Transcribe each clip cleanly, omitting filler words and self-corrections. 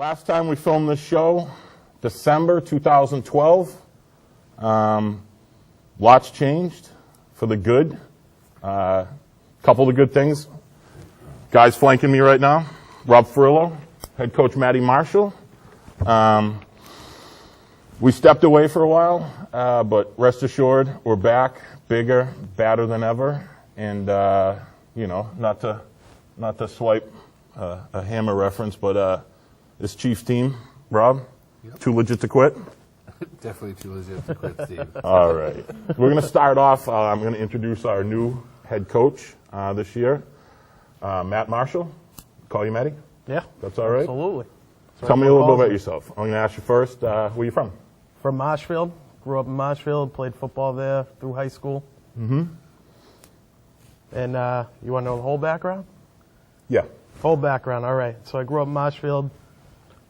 Last time we filmed this show, December 2012. Lots changed for the good. Couple of good things. Guys flanking me right now. Rob Frillo, head coach Matty Marshall. We stepped away for a while, but rest assured, we're back, bigger, badder than ever. And, not to swipe a Hammer reference, but this Chiefs team, Rob, too legit to quit? Definitely too legit to quit, Steve. All right. We're going to start off. I'm going to introduce our new head coach this year, Matt Marshall. Call you Matty? Yeah. That's all right? Absolutely. Tell me a little bit about yourself. I'm going to ask you first, where are you from? From Marshfield. Grew up in Marshfield, played football there through high school. Mm-hmm. And you want to know the whole background? Yeah. Whole background, all right. So I grew up in Marshfield,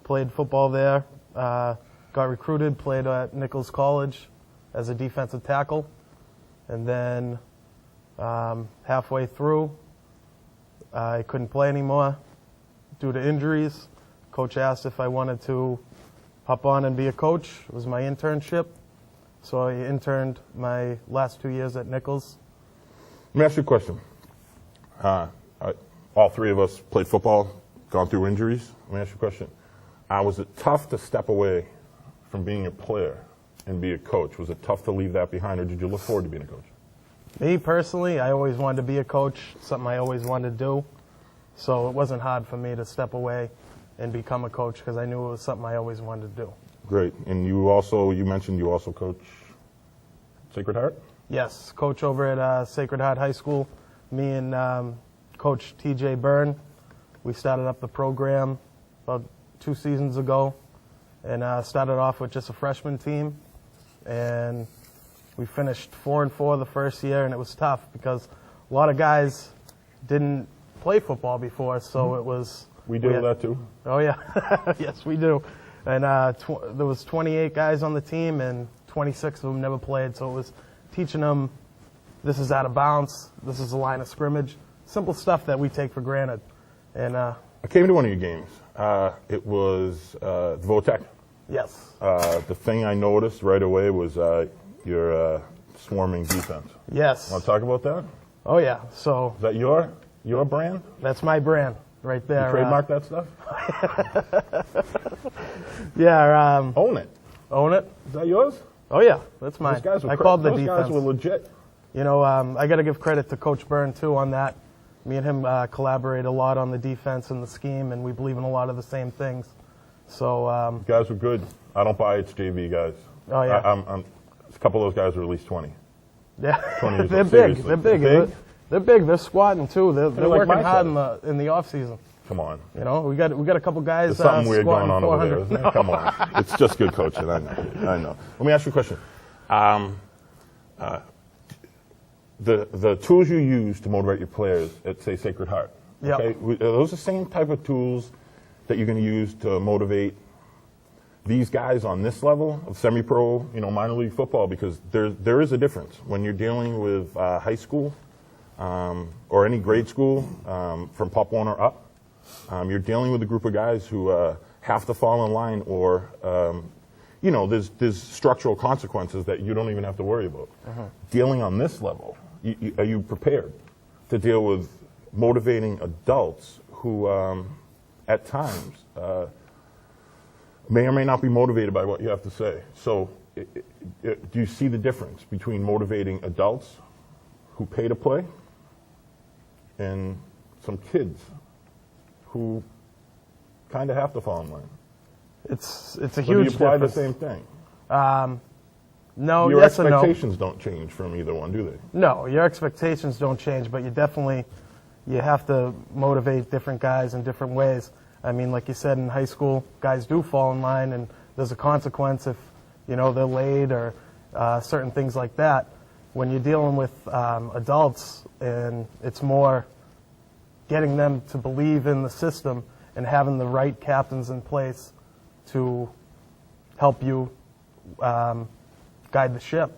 played football there, got recruited, played at Nichols College as a defensive tackle. And then halfway through, I couldn't play anymore due to injuries. Coach asked if I wanted to hop on and be a coach. It was my internship. So I interned my last 2 years at Nichols. Let me ask you a question. All three of us played football, gone through injuries. Let me ask you a question. Was it tough to step away from being a player and be a coach? Was it tough to leave that behind, or did you look forward to being a coach? Me personally, I always wanted to be a coach, something I always wanted to do. So it wasn't hard for me to step away and become a coach because I knew it was something I always wanted to do. Great. And you mentioned you also coach Sacred Heart? Yes, coach over at Sacred Heart High School. Me and Coach T.J. Byrne, we started up the program about 2 seasons ago and started off with just a freshman team. And we finished 4-4 the first year, and it was tough because a lot of guys didn't play football before, so it was... We do that too. Oh, yeah. Yes, we do. And there was 28 guys on the team, and 26 of them never played, so it was teaching them this is out of bounds, this is a line of scrimmage, simple stuff that we take for granted. And I came to one of your games. It was Votech. Yes. The thing I noticed right away was your swarming defense. Yes. Want to talk about that? Oh, yeah. So is that your brand? That's my brand right there. You trademark that stuff? Yeah. Own it. Own it. Is that yours? Oh, yeah. That's mine. Those guys I called the defense. Those guys were legit. You know, I got to give credit to Coach Byrne, too, on that. Me and him collaborate a lot on the defense and the scheme, and we believe in a lot of the same things. So you guys were good. I don't buy it's JV guys. Oh, yeah. A couple of those guys are at least 20. Yeah. 20 years They're old. big. Seriously. They're big. They're big. They're squatting, too. They're like working hard in the off-season. Come on. You know, we got a couple guys There's something weird going on 400. over there, isn't it? Come on. It's just good coaching. I know. Let me ask you a question. The tools you use to motivate your players at, say, Sacred Heart, Yep. okay, are those the same type of tools that you're going to use to motivate these guys on this level of semi-pro, minor league football? Because there is a difference when you're dealing with high school or any grade school from Pop 1 or up. You're dealing with a group of guys who have to fall in line, or there's structural consequences that you don't even have to worry about. Dealing on this level, are you prepared to deal with motivating adults who, at times, may or may not be motivated by what you have to say? So, do you see the difference between motivating adults who pay to play and some kids who kind of have to fall in line? It's a huge difference. Do you apply the same thing? No, your yes and no. Your expectations don't change from either one, do they? No, your expectations don't change, but you have to motivate different guys in different ways. I mean, like you said, in high school, guys do fall in line, and there's a consequence if, they're late or certain things like that. When you're dealing with adults, and it's more getting them to believe in the system and having the right captains in place to help you guide the ship.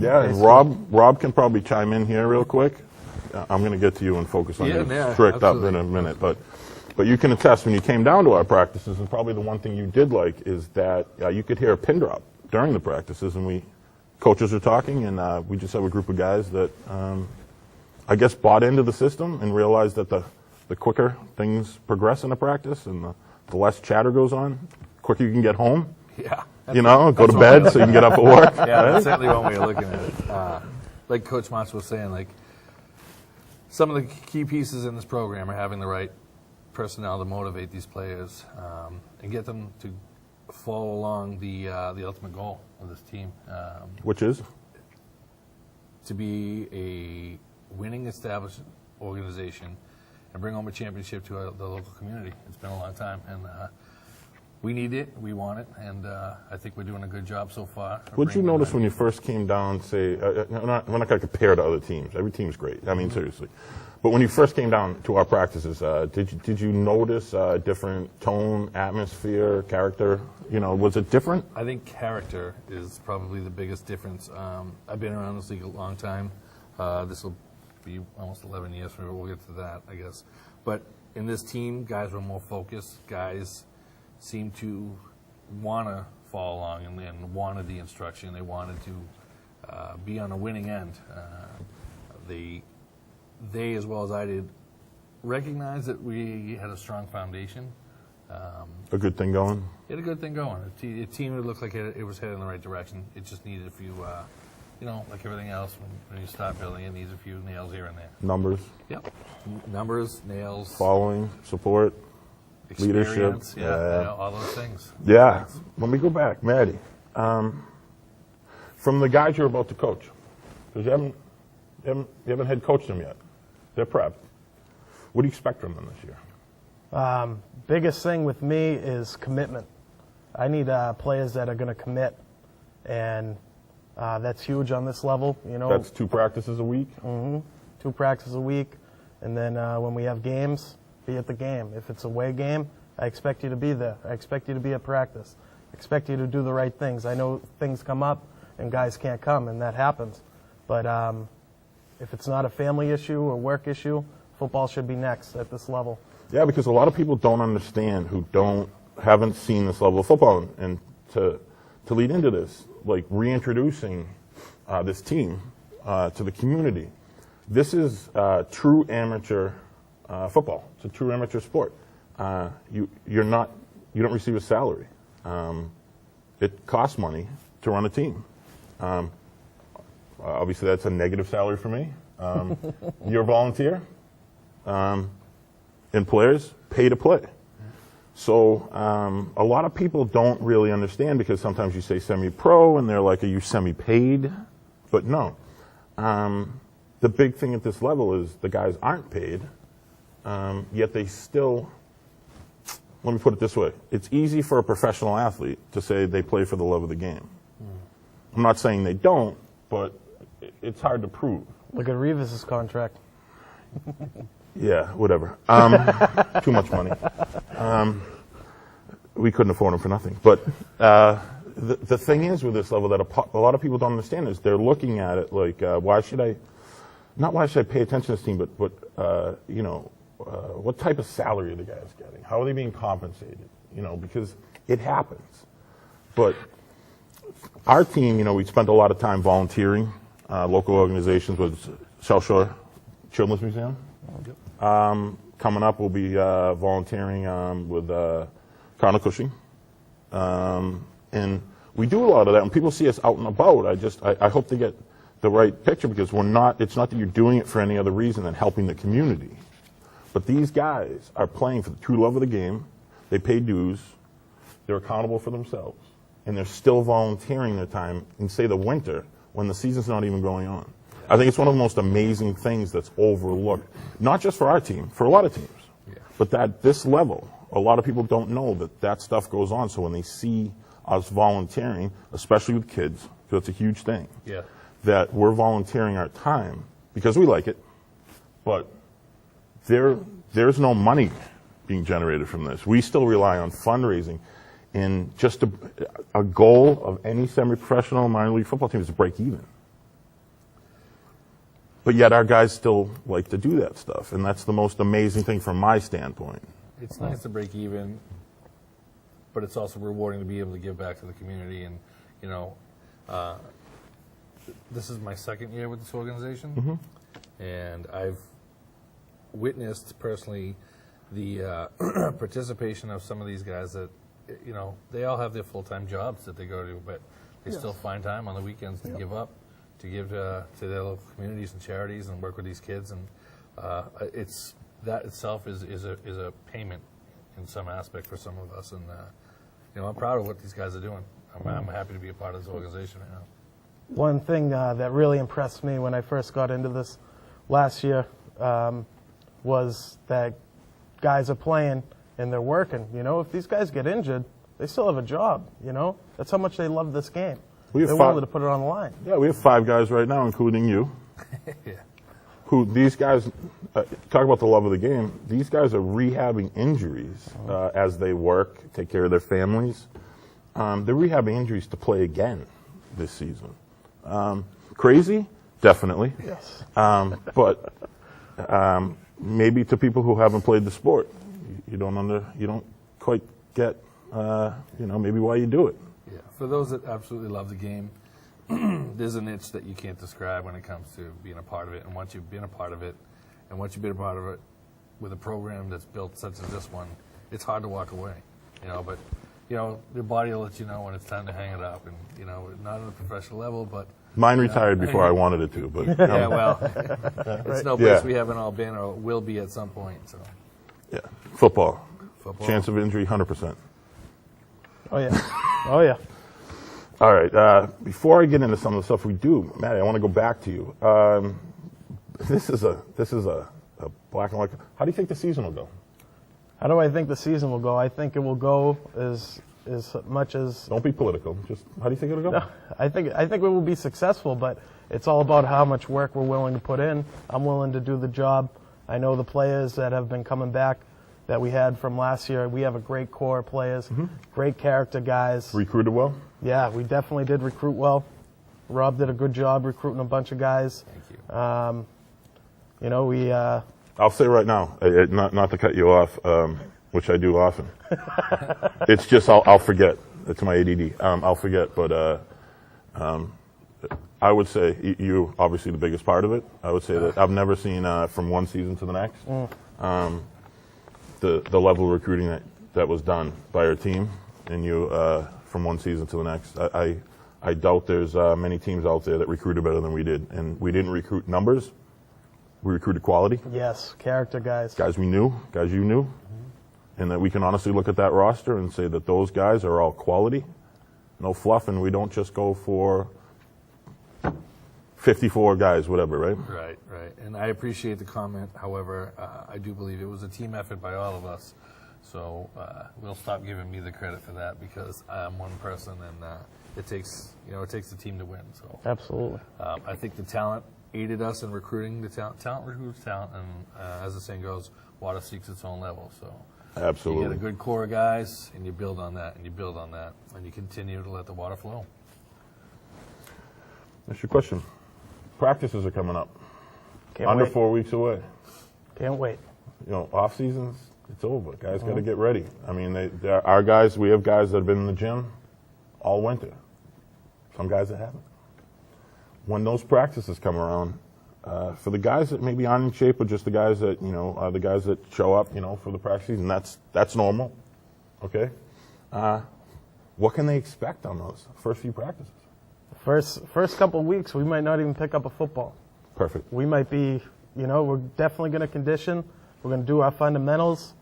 Yeah, and Rob can probably chime in here real quick. I'm going to get to you and focus on your strict up in a minute. But But you can attest when you came down to our practices, and probably the one thing you did like is that you could hear a pin drop during the practices, and coaches are talking, and we just have a group of guys that I guess bought into the system and realized that the quicker things progress in a practice and the less chatter goes on, the quicker you can get home. Yeah. Go to bed so you can get up at work. Yeah, that's certainly one way of looking at it. Like Coach Motz was saying, like some of the key pieces in this program are having the right personnel to motivate these players and get them to follow along the ultimate goal of this team, Which is? to be a winning, established organization and bring home a championship to the local community. It's been a long time, and we need it, we want it, and I think we're doing a good job so far. What'd you notice when you first came down, say, we're not going to compare to other teams. Every team's great. I mean, seriously. But when you first came down to our practices, did you notice different tone, atmosphere, character? Was it different? I think character is probably the biggest difference. I've been around this league a long time. This will be almost 11 years for me. We'll get to that, I guess. But in this team, guys were more focused. Guys seemed to want to follow along and wanted the instruction. They wanted to be on a winning end. They, as well as I did, recognized that we had a strong foundation. A good thing going? It had a good thing going. A team that looked like it was headed in the right direction. It just needed a few, like everything else, when you start building, it needs a few nails here and there. Numbers? Yep. Numbers, nails. Following, support, leadership. Experience, yeah, all those things. Yeah. When we go back, Maddie, from the guys you're about to coach, because you haven't head coached them yet. They're prepped. What do you expect from them this year? Biggest thing with me is commitment. I need players that are going to commit, and that's huge on this level. That's 2 practices a week? Mm-hmm. 2 practices a week, and then when we have games, be at the game. If it's a away game, I expect you to be there. I expect you to be at practice. I expect you to do the right things. I know things come up, and guys can't come, and that happens. But if it's not a family issue or work issue, football should be next at this level. Yeah, because a lot of people don't understand who haven't seen this level of football, and to lead into this, like reintroducing this team to the community. This is true amateur football. It's a true amateur sport. You don't receive a salary. It costs money to run a team. Obviously, that's a negative salary for me. You're a volunteer, and players pay to play. So a lot of people don't really understand, because sometimes you say semi-pro, and they're like, are you semi-paid? But no. The big thing at this level is the guys aren't paid, yet they still, let me put it this way, it's easy for a professional athlete to say they play for the love of the game. I'm not saying they don't, but it's hard to prove. Look at Revis's contract. Yeah, whatever. Too much money. We couldn't afford him for nothing. But the thing is with this level that a lot of people don't understand is they're looking at it like, why should I pay attention to this team, but what type of salary are the guys getting? How are they being compensated? Because it happens. But our team, we spent a lot of time volunteering, local organizations with South Shore Children's Museum. Coming up, we'll be volunteering with Cardinal Cushing. And we do a lot of that. When people see us out and about, I hope they get the right picture, because it's not that you're doing it for any other reason than helping the community. But these guys are playing for the true love of the game. They pay dues. They're accountable for themselves. And they're still volunteering their time in, say, the winter when the season's not even going on. I think it's one of the most amazing things that's overlooked, not just for our team, for a lot of teams. Yeah. But at this level, a lot of people don't know that stuff goes on. So when they see us volunteering, especially with kids, because it's a huge thing, that we're volunteering our time because we like it, but there's no money being generated from this. We still rely on fundraising. And just a goal of any semi-professional minor league football team is to break even. But yet our guys still like to do that stuff, and that's the most amazing thing from my standpoint. It's nice to break even, but it's also rewarding to be able to give back to the community. And, you know, this is my second year with this organization, and I've witnessed personally the participation of some of these guys that, you know, they all have their full-time jobs that they go to, but they still find time on the weekends to give up, to give to their local communities and charities and work with these kids. And it's that itself is a payment in some aspect for some of us. And, you know, I'm proud of what these guys are doing. I'm happy to be a part of this organization right now. One thing that really impressed me when I first got into this last year was that guys are playing and they're working. You know, if these guys get injured, they still have a job, you know? That's how much they love this game. They're willing to put it on the line. Yeah, we have 5 guys right now, including you. Yeah. Who these guys, talk about the love of the game, these guys are rehabbing injuries as they work, take care of their families. They're rehabbing injuries to play again this season. Crazy? Definitely. Yes. But maybe to people who haven't played the sport, you don't quite get, you know, maybe why you do it. Yeah. For those that absolutely love the game, there's an itch that you can't describe when it comes to being a part of it. And once you've been a part of it, and once you've been a part of it with a program that's built such as this one, it's hard to walk away, you know. But, you know, your body will let you know when it's time to hang it up. And, you know, not at a professional level, but... Mine retired before I wanted it to, but... Yeah, well, it's no place we haven't all been or will be at some point, so... Yeah, football. Football. Chance of injury, 100%. Oh, yeah. Oh, yeah. All right. Before I get into some of the stuff we do, Matty, I want to go back to you. This is a black and white. How do you think the season will go? How do I think the season will go? I think it will go as much as... Don't be political. Just how do you think it'll go? No, I think it will be successful, but it's all about how much work we're willing to put in. I'm willing to do the job. I know the players that have been coming back that we had from last year. We have a great core of players, great character guys. Recruited well? Yeah, we definitely did recruit well. Rob did a good job recruiting a bunch of guys. Thank you. You know, we... I'll say right now, not to cut you off, which I do often. It's just I'll forget. It's my ADD. I'll forget, but I would say you obviously the biggest part of it. I would say that I've never seen from one season to the next the level of recruiting that was done by our team and you from one season to the next. I doubt there's many teams out there that recruited better than we did, and we didn't recruit numbers. We recruited quality. Yes, character guys. Guys we knew, guys you knew, and that we can honestly look at that roster and say that those guys are all quality, no fluff, and we don't just go for 54 guys, whatever, right? Right. And I appreciate the comment. However, I do believe it was a team effort by all of us. So we'll stop giving me the credit for that because I'm one person, and it takes the team to win. So Absolutely. I think the talent aided us in recruiting the talent. Talent recruits talent, and as the saying goes, water seeks its own level. So Absolutely. you get a good core of guys, and you build on that, and you build on that, and you continue to let the water flow. That's your question. Practices are coming up. Can't Under wait. 4 weeks away. Can't wait. You know, off seasons, it's over. Guys got to get ready. I mean, our guys. We have guys that have been in the gym all winter. Some guys that haven't. When those practices come around, for the guys that maybe aren't in shape, or just the guys that are the guys that show up, for the practice season, that's normal. Okay. What can they expect on those first few practices? First couple of weeks, we might not even pick up a football. Perfect. We might be, we're definitely going to condition. We're going to do our fundamentals,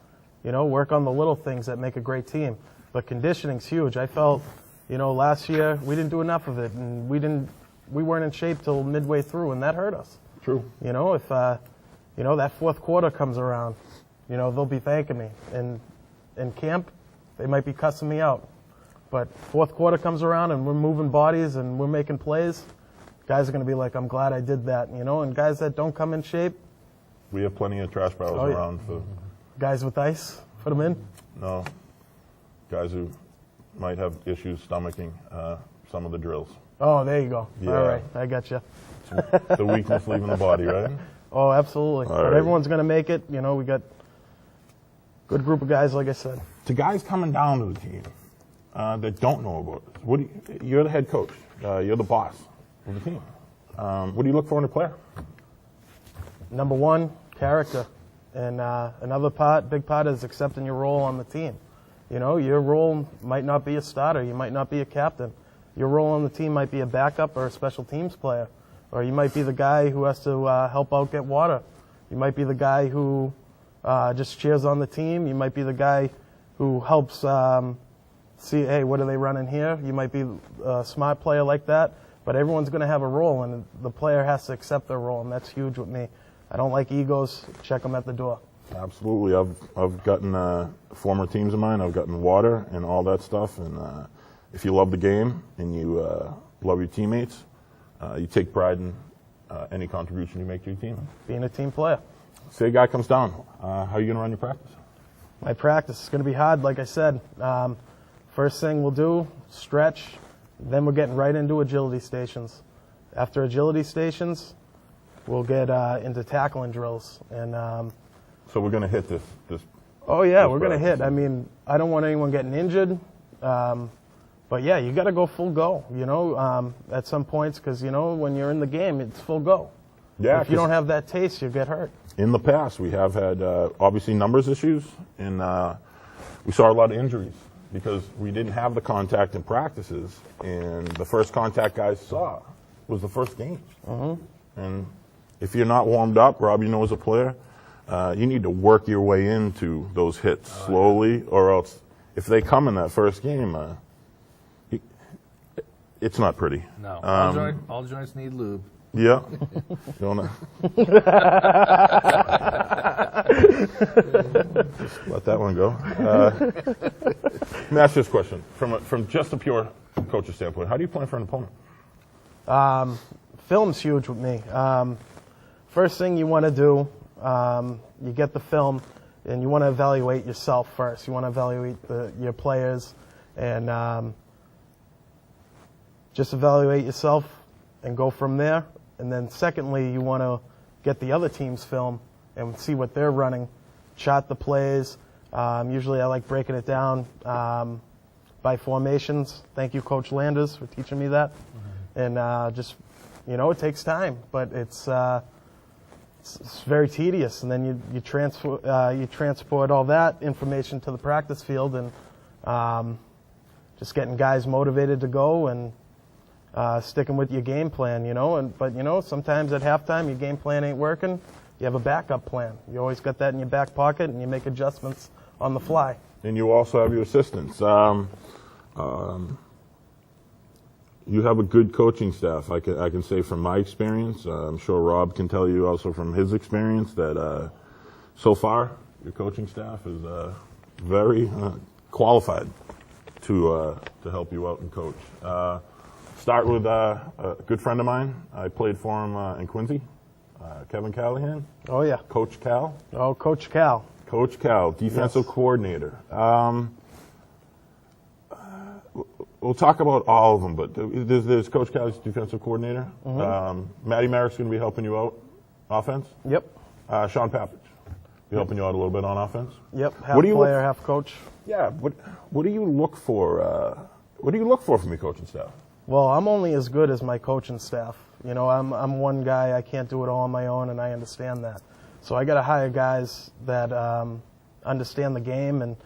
work on the little things that make a great team. But conditioning's huge. I felt, last year we didn't do enough of it, and we weren't in shape till midway through, and that hurt us. True. If that fourth quarter comes around, they'll be thanking me. And in camp, they might be cussing me out. But fourth quarter comes around and we're moving bodies and we're making plays, guys are going to be like, I'm glad I did that, and guys that don't come in shape. We have plenty of trash barrels around for guys with ice, put them in. No, guys who might have issues stomaching some of the drills. Oh, there you go. Yeah. All right, I got you. The weakness leaving the body, right? Oh, absolutely. All But right. everyone's going to make it. We got Good group of guys, like I said. To guys coming down to the team that don't know about this, you're the head coach. You're the boss of the team. What do you look for in a player? Number one, character. And another big part is accepting your role on the team. You know, your role might not be a starter. You might not be a captain. Your role on the team might be a backup or a special teams player. Or you might be the guy who has to help out get water. You might be the guy who just cheers on the team. You might be the guy who helps see, hey, what are they running here? You might be a smart player like that. But everyone's going to have a role, and the player has to accept their role, and that's huge with me. I don't like egos. Check them at the door. Absolutely. I've gotten former teams of mine. I've gotten water and all that stuff. And if you love the game and you love your teammates, you take pride in any contribution you make to your team. Being a team player. Say a guy comes down. How are you going to run your practice? My practice is going to be hard, like I said. First thing we'll do, stretch. Then we're getting right into agility stations. After agility stations, we'll get into tackling drills. And so we're going to hit this. Oh yeah, we're going to hit. I mean, I don't want anyone getting injured. But yeah, you got to go full go, you know, at some points, because, you know, when you're in the game, it's full go. Yeah. If you don't have that taste, you get hurt. In the past, we have had, obviously, numbers issues, and we saw a lot of injuries because we didn't have the contact in practices, and the first contact guys saw was the first game. And if you're not warmed up, Rob, you know, as a player, you need to work your way into those hits slowly, or else if they come in that first game, it's not pretty. No. All joints need lube. Yeah. Don't just let that one go. Let me ask you this question. From just a pure coach's standpoint, how do you plan for an opponent? Film's huge with me. First thing you want to do, you get the film, and you want to evaluate yourself first. You want to evaluate your players, and just evaluate yourself and go from there. And then secondly, you want to get the other team's film and see what they're running, chart the plays. Usually I like breaking it down by formations. Thank you, Coach Landers, for teaching me that. And just, you know, it takes time, but it's very tedious. And then you transport all that information to the practice field, and just getting guys motivated to go and sticking with your game plan, you know. But, you know, sometimes at halftime your game plan ain't working. You have a backup plan. You always got that in your back pocket, and you make adjustments on the fly. And you also have your assistants. You have a good coaching staff. I can say from my experience. I'm sure Rob can tell you also from his experience that so far your coaching staff is very qualified to help you out and coach. Start with a good friend of mine. I played for him in Quincy, Kevin Callahan. Oh, yeah. Coach Cal. Oh, Coach Cal. Coach Cal, defensive coordinator. We'll talk about all of them, but there's Coach Cal's defensive coordinator. Matty Merrick's going to be helping you out offense. Yep. Sean Papich be helping you out a little bit on offense. Yep. Half player, half coach. Yeah. What do you look for? What do you look for from your coaching staff? Well, I'm only as good as my coaching staff. You know, I'm one guy. I can't do it all on my own, and I understand that. So I got to hire guys that understand the game and,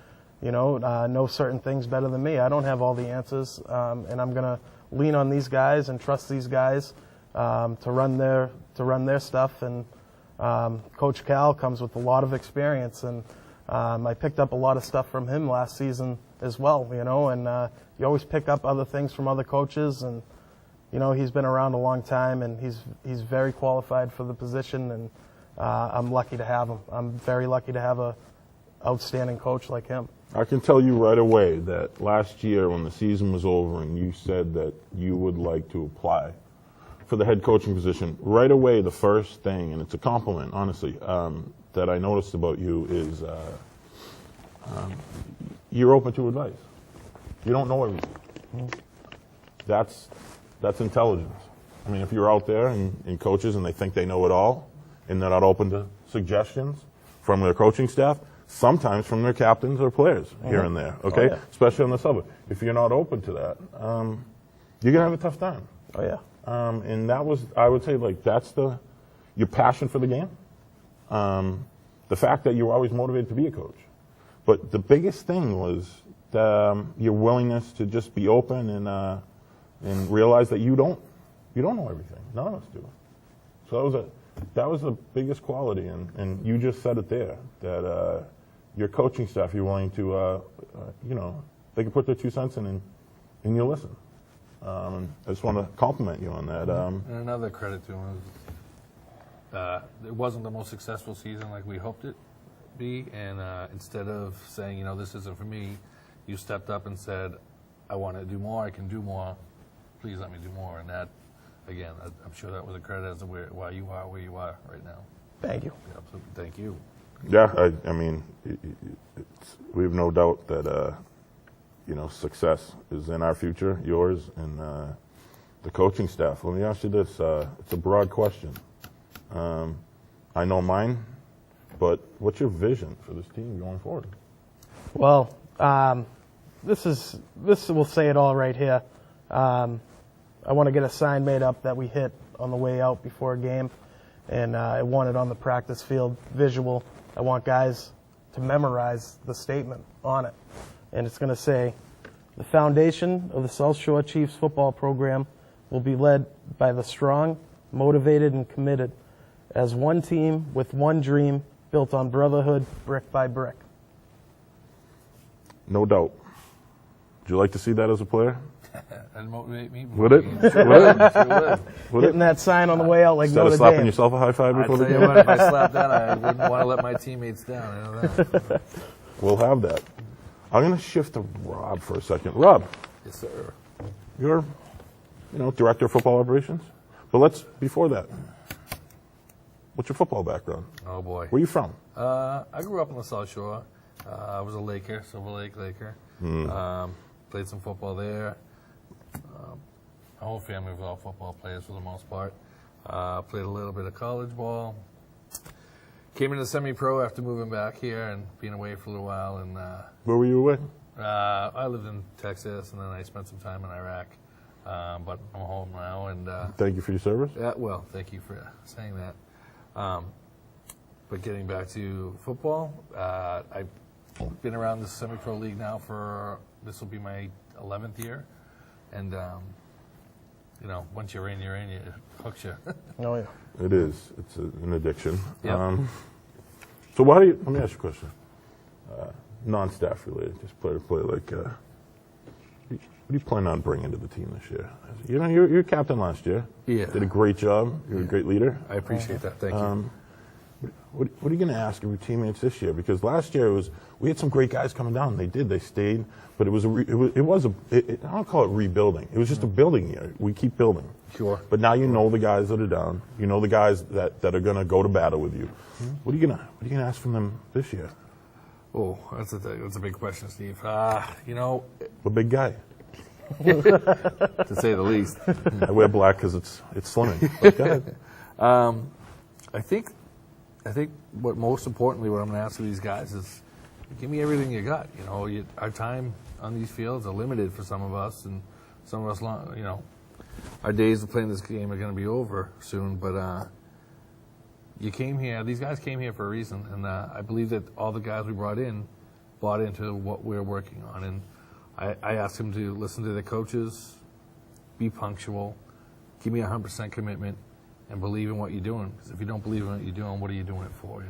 you know certain things better than me. I don't have all the answers, and I'm going to lean on these guys and trust these guys to run their stuff. And Coach Cal comes with a lot of experience, and I picked up a lot of stuff from him last season as well. You know, and you always pick up other things from other coaches, and you know he's been around a long time, and he's very qualified for the position, and I'm lucky to have him. I'm very lucky to have a outstanding coach like him. I can tell you right away that last year when the season was over and you said that you would like to apply for the head coaching position, right away the first thing, and it's a compliment, honestly, that I noticed about you is you're open to advice. You don't know everything. That's intelligence. I mean, if you're out there and coaches and they think they know it all and they're not open to suggestions from their coaching staff, sometimes from their captains or players here and there, okay? Oh, yeah. Especially on the sub. If you're not open to that, you're going to have a tough time. Oh, yeah. And that was, I would say, like, that's your passion for the game. The fact that you were always motivated to be a coach. But the biggest thing was your willingness to just be open and realize that you don't know everything. None of us do. So that was the biggest quality, and you just said it there, that your coaching staff, you're willing to, they can put their 2 cents in and you listen. I just want to compliment you on that. And another credit to him is it wasn't the most successful season like we hoped it be, and instead of saying, this isn't for me, you stepped up and said, I want to do more, I can do more, please let me do more. And that, again, I'm sure that was a credit as to why you are where you are right now. Thank you. Yeah, absolutely. Thank you. Yeah, I mean, we have no doubt that, success is in our future, yours, and the coaching staff. Let me ask you this. It's a broad question. I know mine, but what's your vision for this team going forward? Well, this will say it all right here. I want to get a sign made up that we hit on the way out before a game, and I want it on the practice field visual. I want guys to memorize the statement on it, and it's going to say, the foundation of the South Shore Chiefs football program will be led by the strong, motivated, and committed as one team with one dream built on brotherhood brick by brick. No doubt. Would you like to see that as a player? That'd motivate me. Would it? Would Getting that sign on the way out like Instead of Notre slapping Dame. yourself a high five I before the tell you game? what, if I slapped that, I wouldn't want to let my teammates down. I know that. We'll have that. I'm going to shift to Rob for a second. Rob, Yes, sir. you're, director of football operations. But before that, what's your football background? Oh boy. Where are you from? I grew up on the South Shore. I was a Laker, Silver Lake Laker. Played some football there. My whole family was all football players for the most part. Played a little bit of college ball. Came into semi-pro after moving back here and being away for a little while. And Where were you away? I lived in Texas, and then I spent some time in Iraq. But I'm home now, and Thank you for your service. well, thank you for saying that. But getting back to football, I've been around the semi-pro league now this will be my 11th year, and once you're in, it hooks you. Oh, yeah. It is. It's an addiction. Yep. So let me ask you a question. Non-staff related, just play to play. Like, what do you plan on bringing to the team this year? You're captain last year. Yeah. Did a great job. You're a great leader. I appreciate that. Thank you. What are you going to ask of your teammates this year? Because last year we had some great guys coming down. They stayed, but I don't call it rebuilding. It was just a building year. We keep building. Sure. But now you know the guys that are down. You know the guys that are going to go to battle with you. What are you gonna ask from them this year? Oh, that's a big question, Steve. A big guy. To say the least. I wear black because it's slimming. But go ahead. I think what most importantly, what I'm going to ask of these guys is, give me everything you got. Our time on these fields are limited for some of us, and some of us, our days of playing this game are going to be over soon. But you came here; these guys came here for a reason, and I believe that all the guys we brought into what we're working on. And I asked them to listen to their coaches, be punctual, give me 100% commitment, and believe in what you're doing. Because if you don't believe in what you're doing, what are you doing it for,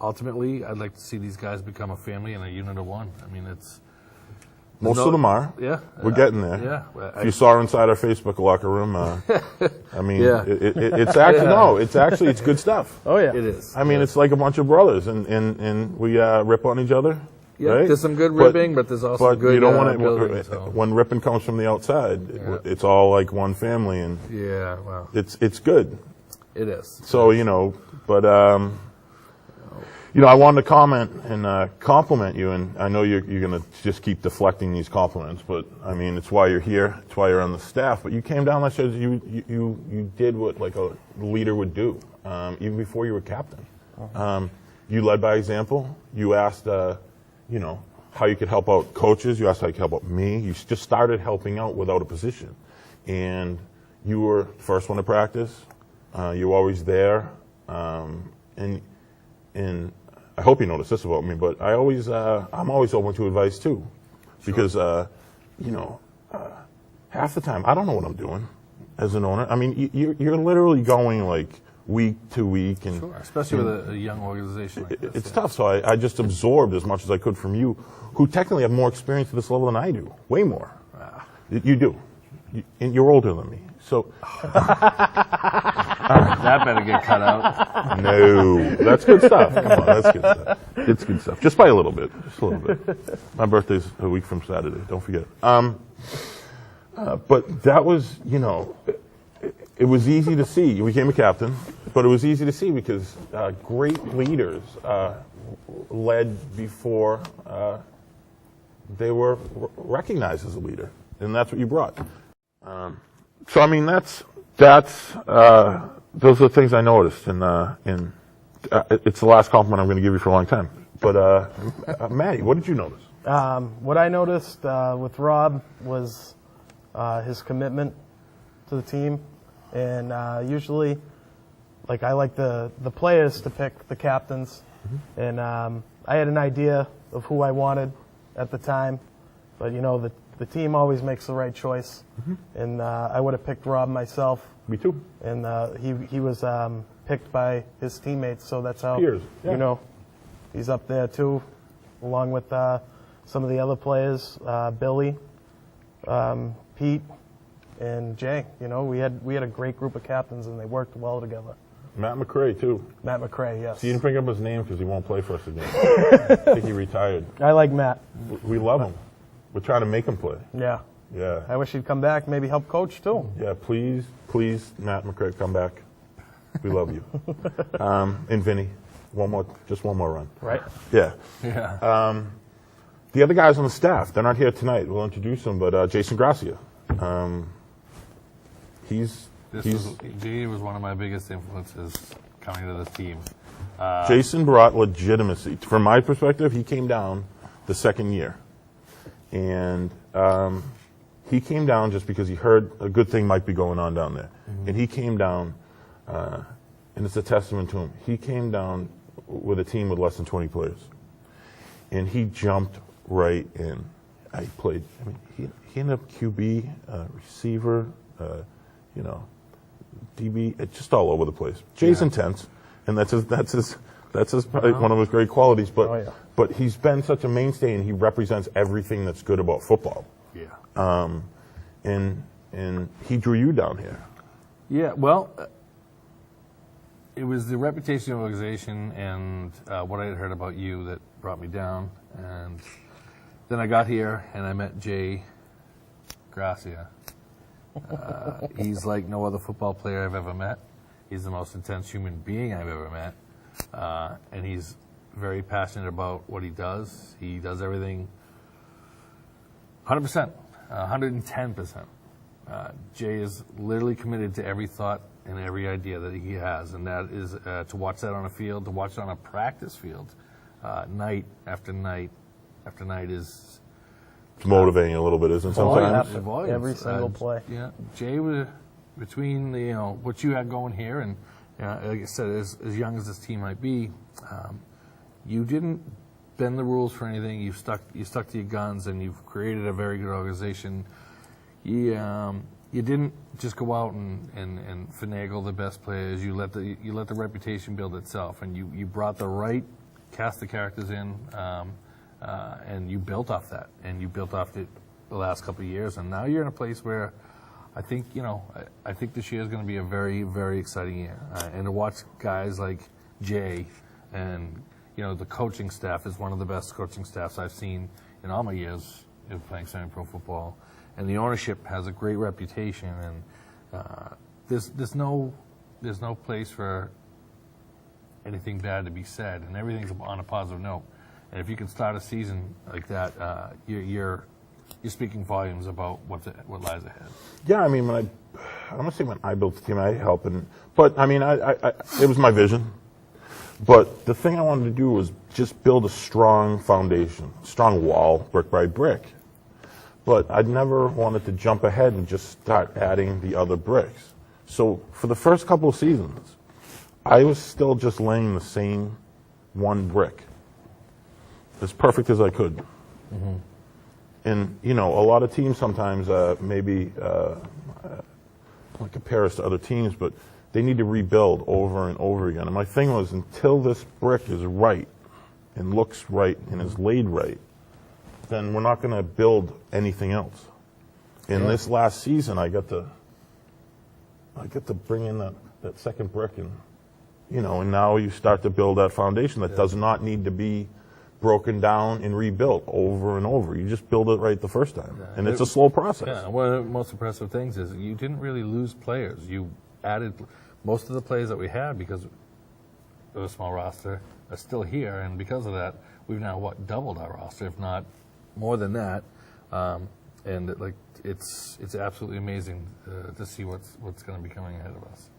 Ultimately, I'd like to see these guys become a family and a unit of one. I mean, Most of them are. Yeah. We're getting there. Yeah. If you saw inside our Facebook locker room, I mean, Yeah. it's actually, it's good stuff. Oh, yeah. It is. I mean, it's like a bunch of brothers, and we rip on each other. Yeah, right? there's some good ribbing, but there's also good you don't want building. So. when ripping comes from the outside, it's all like one family, and Yeah, well, it's good. it is. So but I wanted to comment and compliment you, and I know you're going to just keep deflecting these compliments, but I mean, it's why you're here, it's why you're on the staff. But you came down last year, you did what like a leader would do, even before you were captain. You led by example. You asked, how you could help out coaches. You asked how you could help out me. You just started helping out without a position, and you were the first one to practice. You were always there, and I hope you notice this about me, but I'm always open to advice too, because half the time I don't know what I'm doing as an owner. I mean, you're literally going like week to week, and sure, especially with a young organization like this. It's tough. So I just absorbed as much as I could from you, who technically have more experience at this level than I do, way more. You do, and you're older than me. So that better get cut out. No, that's good stuff. Come on, that's good stuff. It's good stuff. Just by a little bit. Just a little bit. My birthday's a week from Saturday. Don't forget. But that was, it was easy to see. You became a captain, but it was easy to see because great leaders led before they were recognized as a leader, and that's what you brought. So I mean, those are the things I noticed, and it's the last compliment I'm going to give you for a long time. But Matty, what did you notice? What I noticed with Rob was his commitment to the team, and usually, like I like the players to pick the captains, and I had an idea of who I wanted at the time, but the team always makes the right choice, and I would have picked Rob myself. Me too. And he was picked by his teammates, so that's how Peers, yeah. He's up there too, along with some of the other players, Billy, Pete, and Jay. We had a great group of captains, and they worked well together. Matt McRae too. Matt McRae, yes. So you didn't bring up his name because he won't play for us again. I think he retired. I like Matt. We love him. We're trying to make him play. Yeah. Yeah. I wish he'd come back, maybe help coach too. Yeah, please, Matt McRae, come back. We love you. And Vinny, just one more run. Right. Yeah. Yeah. The other guys on the staff, they're not here tonight. We'll introduce them, but Jason Gracia. G was one of my biggest influences coming to this team. Jason brought legitimacy. From my perspective, he came down the second year. And he came down just because he heard a good thing might be going on down there. And he came down, and it's a testament to him. He came down with a team with less than 20 players. And he jumped right in. He ended up QB, receiver, DB, just all over the place. Jay's intense, and that's probably one of his great qualities. But he's been such a mainstay, and he represents everything that's good about football. Yeah. And he drew you down here. Yeah. Well, it was the reputation of the organization and what I had heard about you that brought me down. And then I got here and I met Jay Gracia. He's like no other football player I've ever met. He's the most intense human being I've ever met. And he's very passionate about what he does. He does everything 100%, 110%. Jay is literally committed to every thought and every idea that he has, and that is to watch that on a field, to watch it on a practice field, night after night after night is... It's motivating a little bit, isn't it, sometimes? Every single play. Yeah, Jay, between what you had going here and like I said, as young as this team might be, you didn't bend the rules for anything. You stuck to your guns, and you've created a very good organization. You didn't just go out and finagle the best players. You let the reputation build itself, and you brought the right cast of characters in, and you built off that, and you built off it the last couple of years, and now you're in a place where I think I think this year is going to be a very, very exciting year, and to watch guys like Jay and the coaching staff is one of the best coaching staffs I've seen in all my years of playing semi-pro football. And the ownership has a great reputation, and there's no place for anything bad to be said, and everything's on a positive note. And if you can start a season like that, you're speaking volumes about what lies ahead. Yeah, I mean, I'm gonna say when I built the team, I helped, but I mean, it was my vision. But the thing I wanted to do was just build a strong foundation, strong wall, brick by brick. But I'd never wanted to jump ahead and just start adding the other bricks. So for the first couple of seasons, I was still just laying the same one brick, as perfect as I could. Mm-hmm. And, you know, a lot of teams sometimes maybe compare us to other teams, but they need to rebuild over and over again. And my thing was, until this brick is right and looks right and is laid right, then we're not going to build anything else. In this last season, I got to bring in that second brick, and you know, and now you start to build that foundation that does not need to be broken down and rebuilt over and over. You just build it right the first time, and it's a slow process. Yeah, one of the most impressive things is you didn't really lose players. You added most of the players that we had because of a small roster are still here, and because of that, we've now doubled our roster, if not more than that. And it's absolutely amazing to see what's going to be coming ahead of us.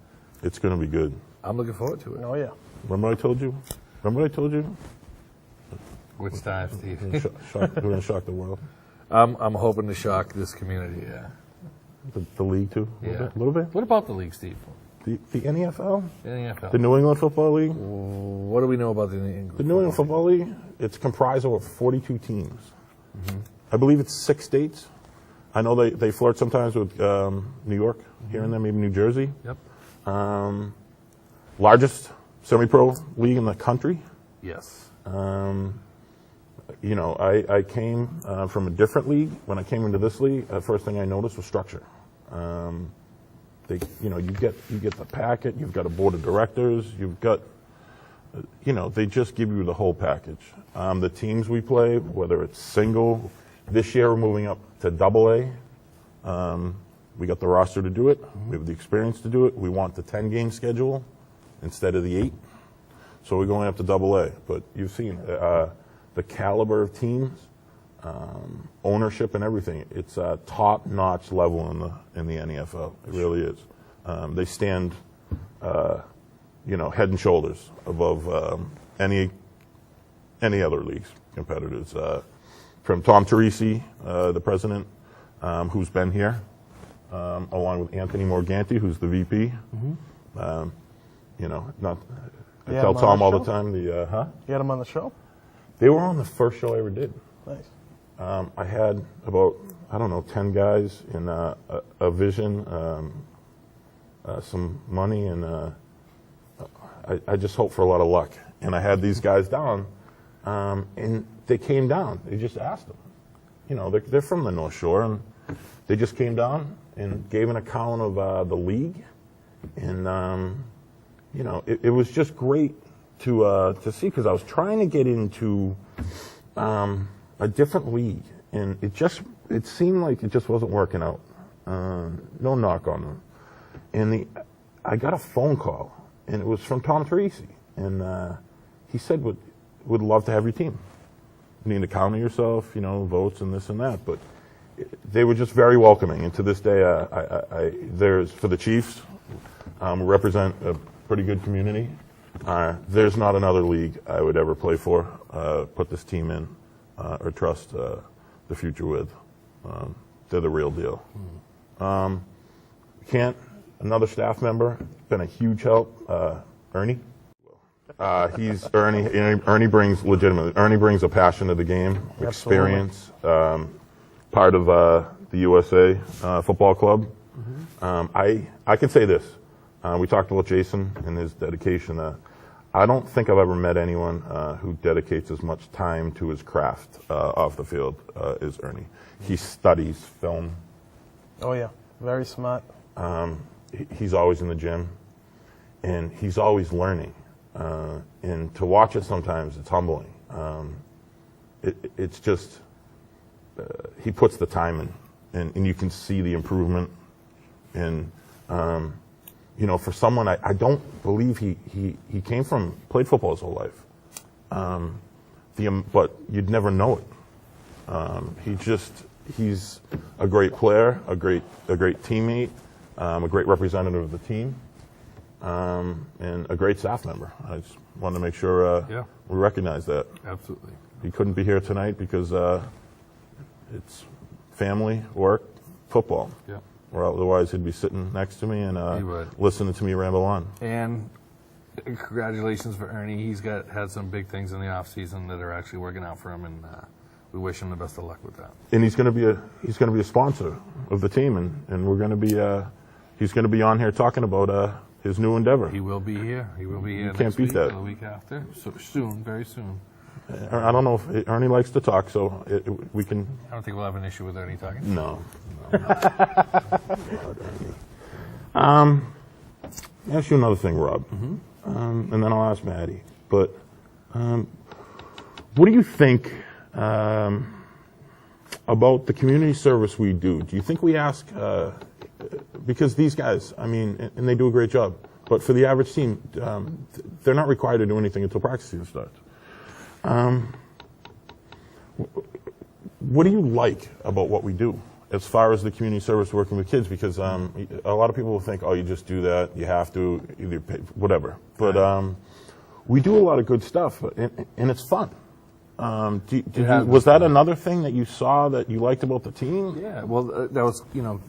It's going to be good. I'm looking forward to it. Oh, yeah. Remember what I told you? Which time, Steve? We're going to shock the world. I'm hoping to shock this community, yeah. The league, too? A little bit? What about the league, Steve? The N.E.F.L? The N.E.F.L. The New England Football League? What do we know about the New England? The New England Football League, it's comprised of 42 teams. Mm-hmm. I believe it's 6 states. I know they flirt sometimes with New York, here and there, maybe New Jersey. Yep. Largest semi-pro league in the country. Yes. You know, I came from a different league. When I came into this league, the first thing I noticed was structure. You get the packet. You've got a board of directors. You've got, they just give you the whole package. The teams we play, whether it's single, this year we're moving up to AA. We got the roster to do it. We have the experience to do it. We want the 10-game schedule instead of the 8. So we're going up to AA. But you've seen the caliber of teams, ownership and everything. It's a top-notch level in the N.E.F.L. It really is. They stand, head and shoulders above any other league's competitors. From Tom Teresi, the president, who's been here, along with Anthony Morganti, who's the VP. Mm-hmm. I tell Tom all the time. You had him on the show? They were on the first show I ever did. Nice. I had about, 10 guys in a vision, some money, and I just hope for a lot of luck. And I had these guys down, and they came down. They just asked them. They're from the North Shore, and they just came down and gave an account of the league. And, it was just great to see, because I was trying to get into a different league, and it seemed like it just wasn't working out. No knock on them. And I got a phone call, and it was from Tom Teresi, and he said, would love to have your team. You need to counter yourself, votes and this and that. But they were just very welcoming. And to this day, there's, for the Chiefs, we represent a pretty good community. There's not another league I would ever play for, put this team in, or trust the future with. They're the real deal. Another staff member, been a huge help, Ernie. Ernie brings a passion to the game, experience, part of the USA Football Club. Mm-hmm. I can say this. We talked about Jason and his dedication. I don't think I've ever met anyone who dedicates as much time to his craft off the field as Ernie. He studies film. Oh, yeah. Very smart. He's always in the gym, and he's always learning. And to watch it sometimes, it's humbling. It's just, he puts the time in, and you can see the improvement. And, for someone, I don't believe he played football his whole life. But you'd never know it. He's a great player, a great teammate, a great representative of the team, and a great staff member. I just wanted to make sure we recognize that. Absolutely. He couldn't be here tonight because it's family, work, football. Yeah. Or otherwise he'd be sitting next to me and He would. listening to me ramble on. And congratulations for Ernie. He's had some big things in the off season that are actually working out for him, and we wish him the best of luck with that. And he's going to be a sponsor of the team, and we're going to be he's going to be on here talking about his new endeavor. He will be here. He will be here You next can't beat week that. or the week after. So soon, very soon. I don't know if Ernie likes to talk, so we can. I don't think we'll have an issue with Ernie talking. No. I'll ask you another thing, Rob, and then I'll ask Maddie. But what do you think about the community service we do? Do you think we ask, because these guys, and they do a great job, but for the average team, they're not required to do anything until practice season starts. What do you like about what we do as far as the community service working with kids? Because a lot of people will think, oh, you just do that, you have to, either pay, whatever. But we do a lot of good stuff, and it's fun. Was that another thing that you saw that you liked about the team? Yeah, well, that was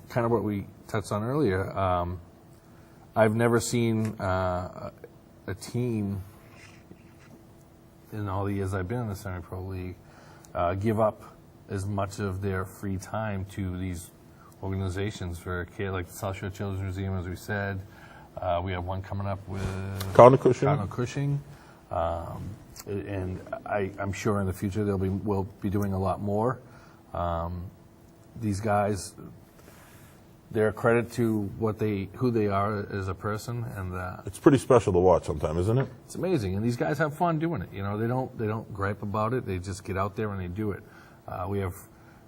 kind of what we touched on earlier. I've never seen a team in all the years I've been in the semi-pro league give up as much of their free time to these organizations for a kid like the South Shore Children's Museum, as we said. We have one coming up with Cardinal Cushing. And I'm sure in the future we'll be doing a lot more. These guys, they're a credit to who they are as a person, and It's pretty special to watch sometimes, isn't it? it's amazing. And these guys have fun doing it. They don't gripe about it. They just get out there and they do it. We have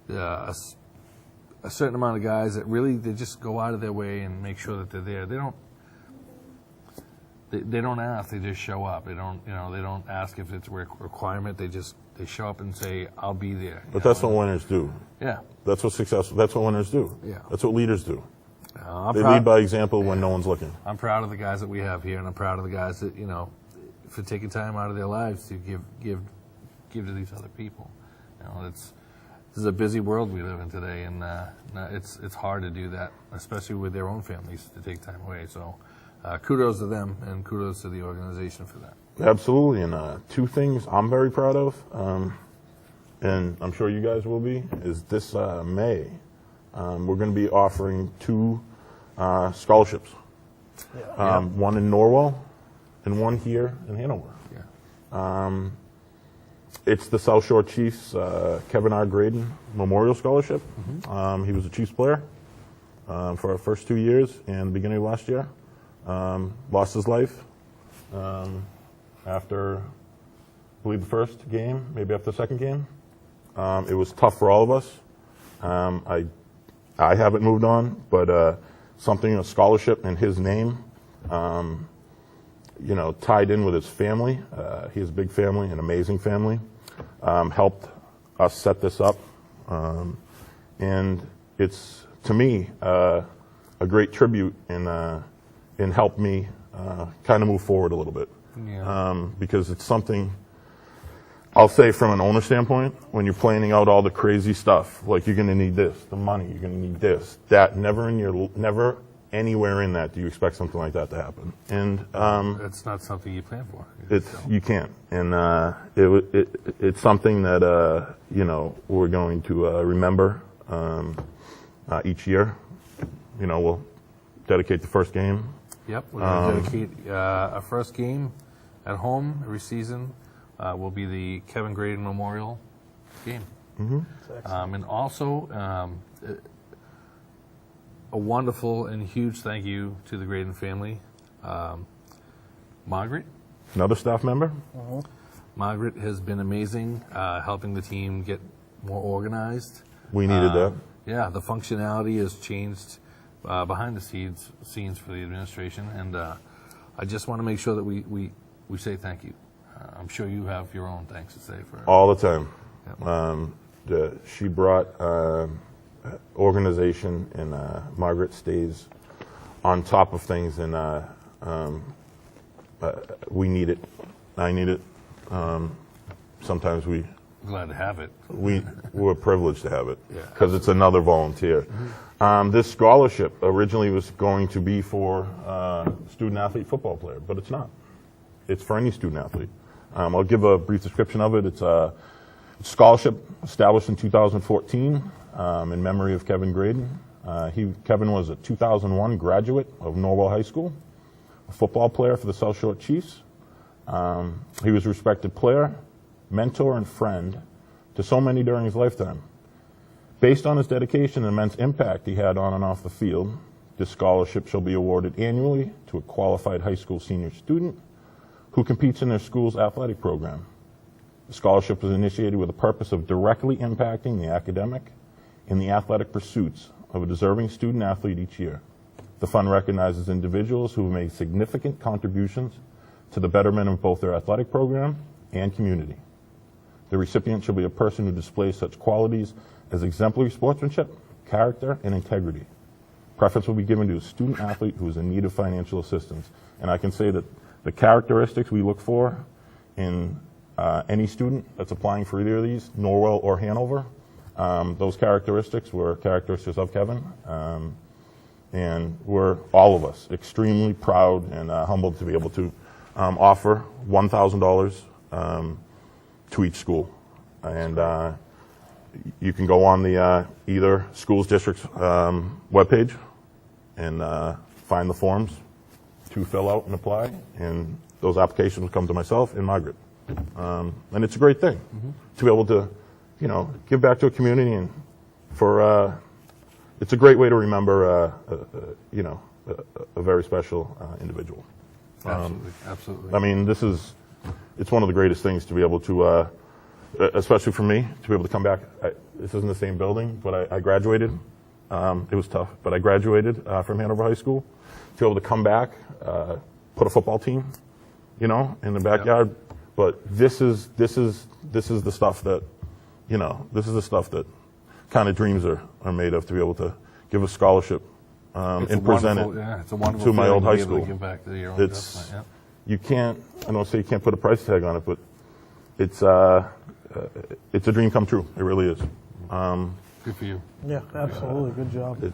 a certain amount of guys that really they just go out of their way and make sure that they're there. They don't ask. They just show up. They don't ask if it's a requirement. They show up and say, "I'll be there." But that's what winners do. Yeah. That's what winners do. Yeah. That's what leaders do. I'm They proud- lead by example when no one's looking. I'm proud of the guys that we have here, and I'm proud of the guys that for taking time out of their lives to give to these other people. This is a busy world we live in today, and it's hard to do that, especially with their own families, to take time away. So, kudos to them, and kudos to the organization for that. Absolutely, and two things I'm very proud of, and I'm sure you guys will be, is this May, we're going to be offering 2 scholarships. One in Norwell and one here in Hanover. Yeah. It's the South Shore Chiefs Kevin R. Graydon Memorial Scholarship. He was a Chiefs player for our first 2 years and the beginning of last year. Lost his life after, I believe, the first game, maybe after the second game. It was tough for all of us. I haven't moved on, but a scholarship in his name, tied in with his family. He has a big family, an amazing family. Helped us set this up, and it's, to me, a great tribute and helped me kind of move forward a little bit. Yeah. Because it's something, I'll say from an owner standpoint, when you're planning out all the crazy stuff, like you're going to need this, the money, you're going to need this, that, never anywhere in that do you expect something like that to happen. And That's not something you plan for. you can't. And it's something that we're going to remember each year. We'll dedicate the first game. Yep, we're going to dedicate our first game at home every season. Will be the Kevin Graydon Memorial game. And also a wonderful and huge thank you to the Graydon family. Margaret. Another staff member? Margaret has been amazing, helping the team get more organized. We needed that. Yeah, the functionality has changed behind the scenes for the administration, and I just want to make sure that we say thank you. I'm sure you have your own thanks to say for all the time. Yep. She brought organization, and Margaret stays on top of things, and we need it. I need it. Sometimes Glad to have it. we're privileged to have it Yeah, because it's another volunteer. This scholarship originally was going to be for student athlete football player, but it's not. It's for any student athlete. I'll give a brief description of it. It's a scholarship established in 2014 in memory of Kevin Graydon. Kevin was a 2001 graduate of Norwell High School, a football player for the South Shore Chiefs. He was a respected player, mentor, and friend to so many during his lifetime. Based on his dedication and immense impact he had on and off the field, this scholarship shall be awarded annually to a qualified high school senior student who competes in their school's athletic program. The scholarship was initiated with the purpose of directly impacting the academic and the athletic pursuits of a deserving student athlete each year. The fund recognizes individuals who have made significant contributions to the betterment of both their athletic program and community. The recipient shall be a person who displays such qualities as exemplary sportsmanship, character, and integrity. Preference will be given to a student athlete who is in need of financial assistance. And I can say that the characteristics we look for in any student that's applying for either of these, Norwell or Hanover, those characteristics were characteristics of Kevin. And we're, all of us, extremely proud and humbled to be able to offer $1,000 to each school. And you can go on the either schools district's webpage and find the forms to fill out and apply, and those applications will come to myself and Margaret. And it's a great thing to be able to, give back to a community, and for it's a great way to remember, a very special individual. Absolutely. I mean, it's one of the greatest things to be able to, especially for me, to be able to come back. This isn't the same building, but I graduated. It was tough, but I graduated from Hanover High School. To be able to come back, put a football team, in the backyard. Yep. But this is the stuff that, this is the stuff that kind of dreams are made of, to be able to give a scholarship and present it to my old high school. Give back to your own You can't, I don't say you can't put a price tag on it, but it's a dream come true. It really is. Good for you. Yeah, absolutely. Good job.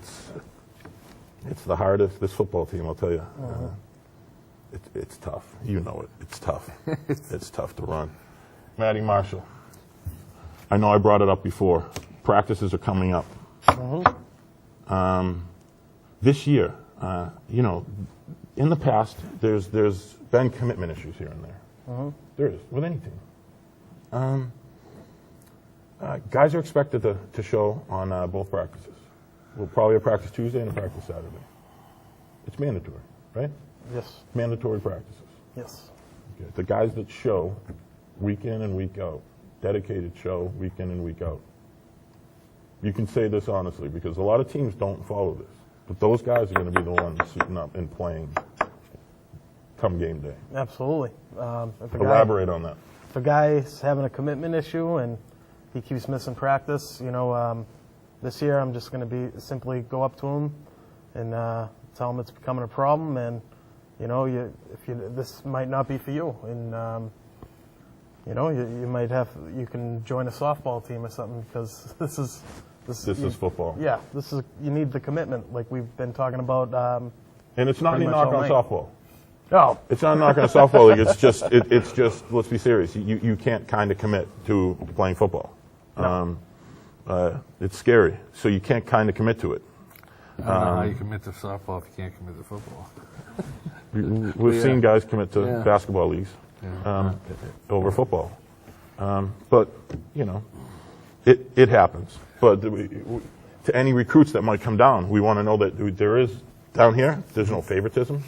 It's the hardest, this football team, I'll tell you. It's tough. You know it. It's tough. It's tough to run. Maddie Marshall, I know I brought it up before. Practices are coming up. This year, in the past, there's been commitment issues here and there. There is, with any team. Guys are expected to show on both practices. We'll probably have practice Tuesday and a practice Saturday. It's mandatory, right? Yes. Mandatory practices. Yes. Okay. The guys that show week in and week out, dedicated show week in and week out. You can say this honestly, because a lot of teams don't follow this. But those guys are going to be the ones suiting up and playing come game day. Absolutely. Elaborate on that. If a guy's having a commitment issue and he keeps missing practice, this year I'm just going to simply go up to him and tell him it's becoming a problem, and this might not be for you, and you can join a softball team or something, because this is football. Yeah, you need the commitment, like we've been talking about. And it's not any knock on softball. No, it's not a knock on a softball league. It's just let's be serious. You can't kind of commit to playing football. No. It's scary, so you can't kind of commit to it. I don't know how you commit to softball if you can't commit to football. We've seen guys commit to basketball leagues over football. But, it happens. But to any recruits that might come down, we want to know that there's no favoritism.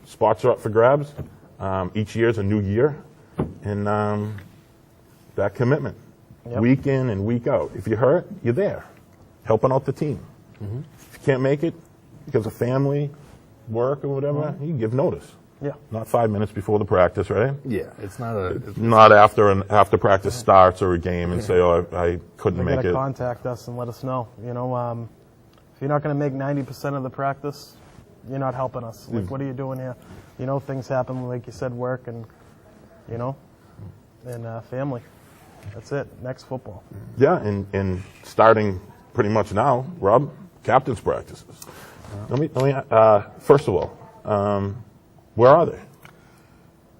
Spots are up for grabs. Each year is a new year. And that commitment, week in and week out. If you're hurt, you're there, helping out the team. If you can't make it because of family, work, or whatever, you give notice. Yeah. Not 5 minutes before the practice, right? Yeah, it's not a. Not after practice starts or a game and say, oh, I couldn't You make gotta it. contact us and let us know. You know, if you're not going to make 90% of the practice, you're not helping us. Like, what are you doing here? You know, things happen, like you said, work and, you know, and family. That's it. Next football. Yeah, and starting pretty much now, Rob, captain's practices. Let me. First of all, where are they?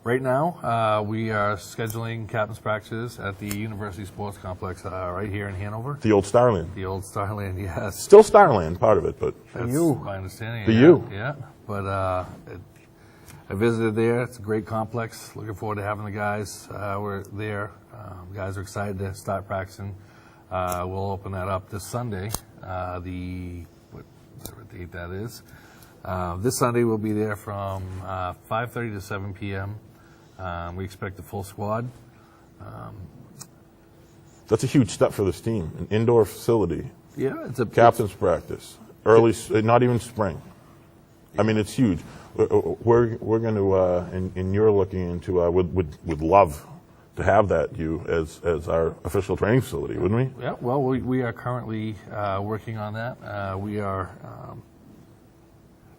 Right now, we are scheduling captain's practices at the University Sports Complex right here in Hanover. The old Starland. The old Starland, yes. Still Starland, part of it, but That's my understanding. The yeah, U. Yeah, but I visited there. It's a great complex. Looking forward to having the guys. We're there. Guys are excited to start practicing. We'll open that up this Sunday, whatever date that is. This Sunday we'll be there from 5:30 to 7 p.m. We expect a full squad. that's a huge step for this team. An indoor facility, Yeah, it's a captain's practice, early, not even spring. I mean, it's huge. We're going to, and you're looking into, would love to have that as our official training facility, wouldn't we? Yeah, well, we are currently working on that. We are,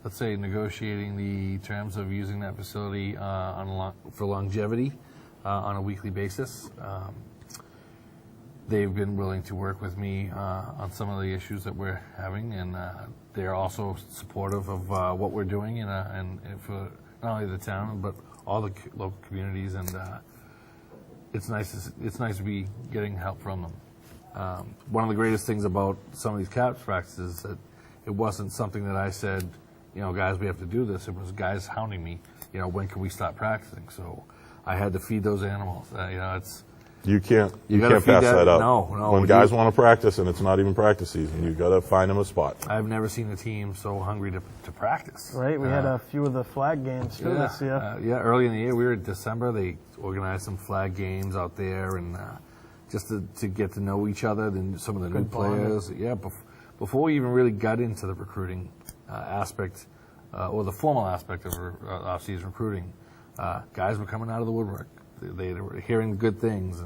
let's say, negotiating the terms of using that facility for longevity on a weekly basis. They've been willing to work with me on some of the issues that we're having, and they're also supportive of what we're doing and for not only the town but all the local communities. And it's nice to be getting help from them. One of the greatest things about some of these caps practices is that it wasn't something that I said, you know, guys, we have to do this. It was guys hounding me, you know, when can we stop practicing? So I had to feed those animals. You know, it's You can't gotta pass feed that up. No. When guys want to practice and it's not even practice season, you got to find them a spot. I've never seen a team so hungry to practice. Right? We had a few of the flag games too this year. Yeah, early in the year, we were in December. They organized some flag games out there, and just to get to know each other, then some of the new players. Yeah, before we even really got into the recruiting aspect or the formal aspect of off-season recruiting, guys were coming out of the woodwork. They were hearing good things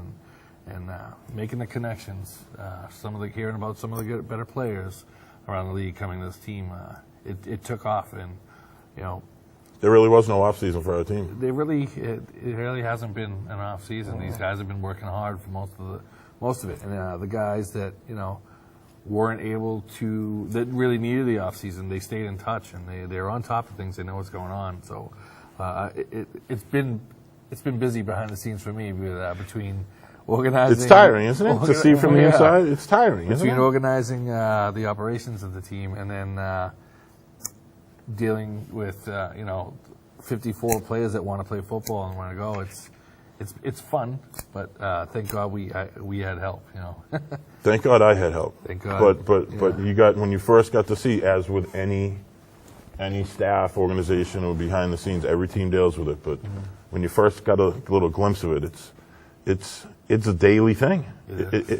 and making the connections. Hearing about some of the better players around the league coming to this team. It took off, and you know. There really was no off season for our team. It really hasn't been an off season. These guys have been working hard for most of it, and the guys that weren't able to, that really needed the off season, they stayed in touch and they're on top of things. They know what's going on. So it's been busy behind the scenes for me between organizing. It's tiring, isn't it? To see from the inside, it's tiring, isn't it? Between organizing the operations of the team and then dealing with 54 players that want to play football and want to go. It's fun, but thank God we had help. Thank God I had help. Thank God. But you got, when you first got to see, as with any staff, organization, or behind the scenes, every team deals with it. But when you first got a little glimpse of it, it's a daily thing.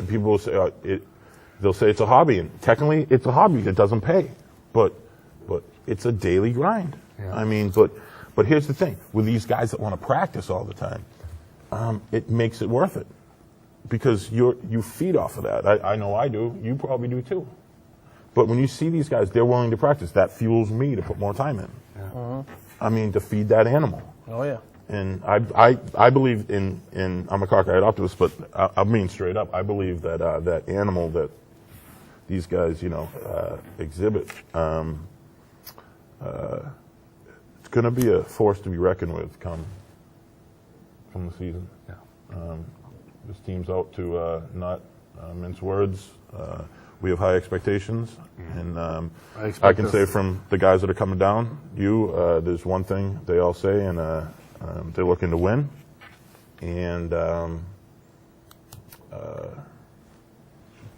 People will say they'll say it's a hobby, and technically it's a hobby. It doesn't pay, but it's a daily grind. Yeah. I mean, but here's the thing: with these guys that want to practice all the time, it makes it worth it because you feed off of that. I know I do. You probably do too. But when you see these guys, they're willing to practice. That fuels me to put more time in. Yeah. I mean, to feed that animal. Oh yeah. And I believe in I'm a cockeyed optimist, but I mean straight up, I believe that that animal that these guys exhibit, it's going to be a force to be reckoned with come the season. Yeah. This team's out to not mince words. We have high expectations, and I can say from the guys that are coming down, there's one thing they all say, and they're looking to win, and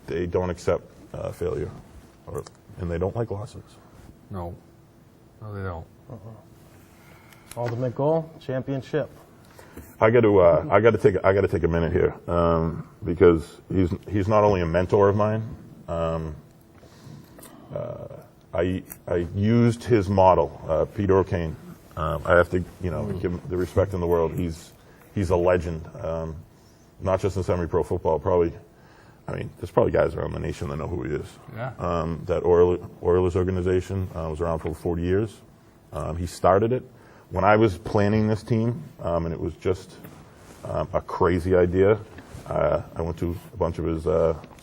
they don't accept failure, and they don't like losses. No, they don't. Ultimate goal, championship. I got to take a minute here because he's not only a mentor of mine. I used his model, Peter O'Kane. I have to, give him the respect in the world. He's a legend, not just in semi-pro football. There's probably guys around the nation that know who he is. Yeah. That Oilers organization was around for 40 years. He started it when I was planning this team, and it was just a crazy idea. I went to a bunch of his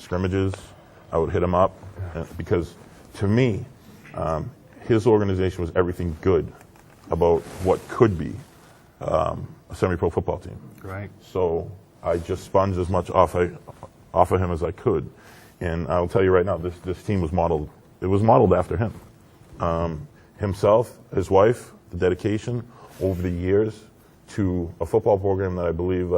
scrimmages. I would hit him up because, to me, his organization was everything good about what could be a semi-pro football team. Right. So I just sponged as much off of him as I could, and I'll tell you right now, this team was modeled. It was modeled after him, himself, his wife, the dedication over the years to a football program that I believe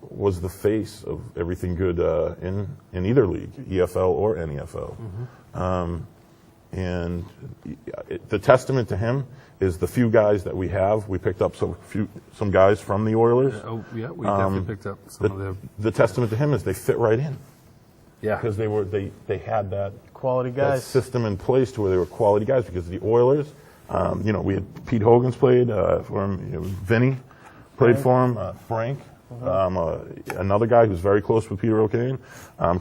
was the face of everything good in either league, E.F.L. or N.E.F.L. And the testament to him is the few guys that we have. We picked up some guys from the Oilers. We definitely picked up some of their. The testament to him is they fit right in. Yeah. Because they had that Quality that guys. system in place to where they were quality guys. Because the Oilers, we had Pete Hogan's played for him. Vinny played for him. Frank. Another guy who's very close with Peter O'Kane.